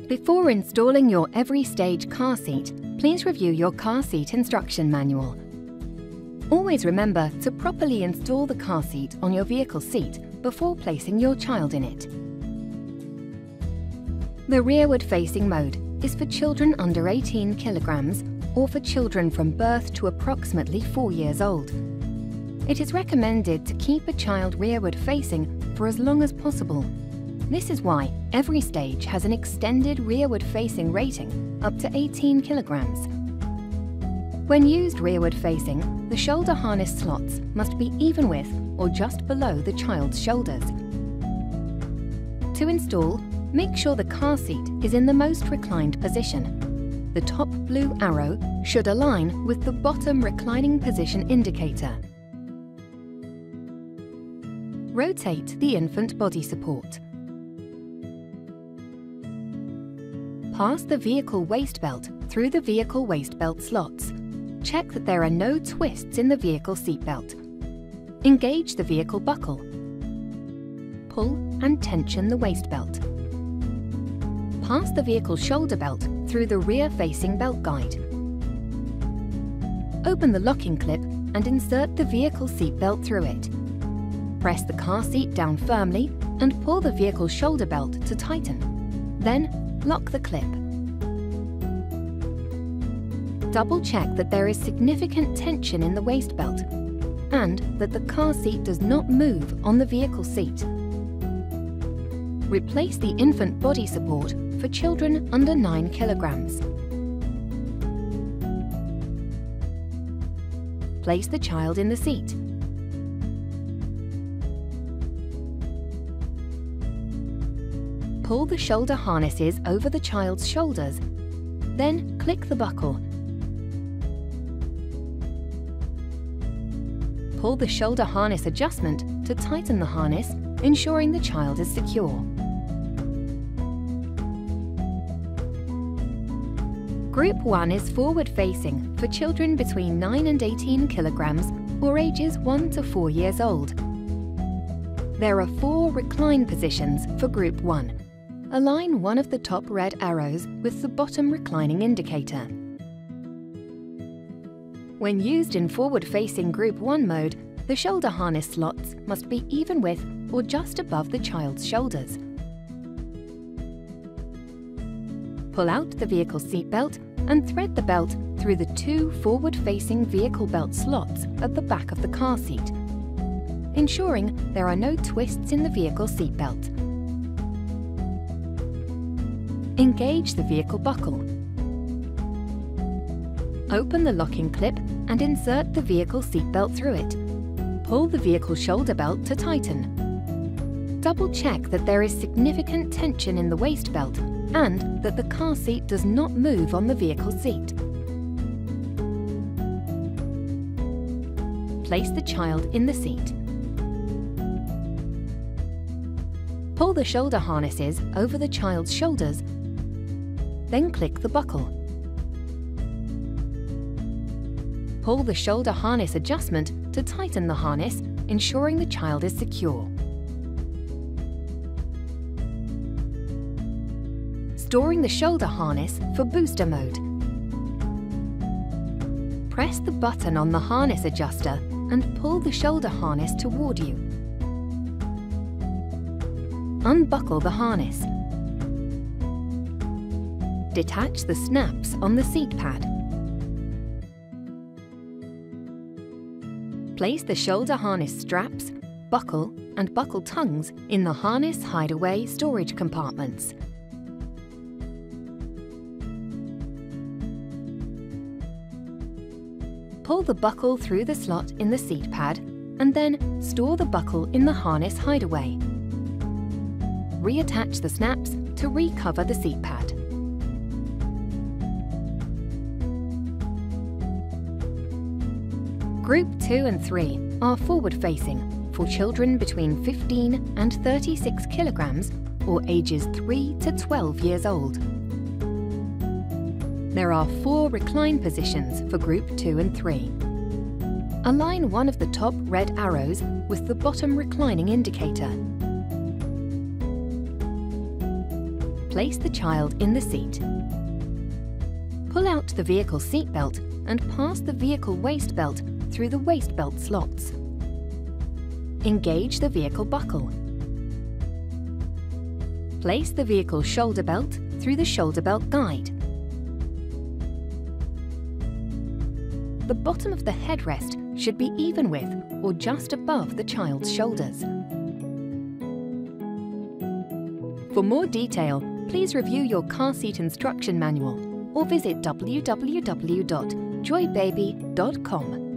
Before installing your every stage car seat, please review your car seat instruction manual. Always remember to properly install the car seat on your vehicle seat before placing your child in it. The rearward-facing mode is for children under 18 kilograms or for children from birth to approximately 4 years old. It is recommended to keep a child rearward-facing for as long as possible. This is why every stage has an extended rearward-facing rating up to 18 kilograms. When used rearward-facing, the shoulder harness slots must be even with or just below the child's shoulders. To install, make sure the car seat is in the most reclined position. The top blue arrow should align with the bottom reclining position indicator. Rotate the infant body support. Pass the vehicle waist belt through the vehicle waist belt slots. Check that there are no twists in the vehicle seat belt. Engage the vehicle buckle. Pull and tension the waist belt. Pass the vehicle shoulder belt through the rear-facing belt guide. Open the locking clip and insert the vehicle seat belt through it. Press the car seat down firmly and pull the vehicle shoulder belt to tighten. Then, lock the clip. Double check that there is significant tension in the waist belt and that the car seat does not move on the vehicle seat. Replace the infant body support for children under 9 kilograms. Place the child in the seat. Pull the shoulder harnesses over the child's shoulders, then click the buckle. Pull the shoulder harness adjustment to tighten the harness, ensuring the child is secure. Group 1 is forward-facing for children between 9 and 18 kilograms or ages 1 to 4 years old. There are 4 recline positions for Group 1. Align one of the top red arrows with the bottom reclining indicator. When used in forward-facing Group 1 mode, the shoulder harness slots must be even with or just above the child's shoulders. Pull out the vehicle seat belt and thread the belt through the 2 forward-facing vehicle belt slots at the back of the car seat, ensuring there are no twists in the vehicle seat belt. Engage the vehicle buckle. Open the locking clip and insert the vehicle seat belt through it. Pull the vehicle shoulder belt to tighten. Double check that there is significant tension in the waist belt and that the car seat does not move on the vehicle seat. Place the child in the seat. Pull the shoulder harnesses over the child's shoulders, then click the buckle. Pull the shoulder harness adjustment to tighten the harness, ensuring the child is secure. Storing the shoulder harness for booster mode. Press the button on the harness adjuster and pull the shoulder harness toward you. Unbuckle the harness. Detach the snaps on the seat pad. Place the shoulder harness straps, buckle and buckle tongues in the harness hideaway storage compartments. Pull the buckle through the slot in the seat pad and then store the buckle in the harness hideaway. Reattach the snaps to recover the seat pad. Group 2 and 3 are forward-facing for children between 15 and 36 kilograms or ages 3 to 12 years old. There are 4 recline positions for Group 2 and 3. Align one of the top red arrows with the bottom reclining indicator. Place the child in the seat. Pull out the vehicle seat belt and pass the vehicle waist belt through the waist belt slots. Engage the vehicle buckle. Place the vehicle shoulder belt through the shoulder belt guide. The bottom of the headrest should be even with or just above the child's shoulders. For more detail, please review your car seat instruction manual or visit www.joybaby.com.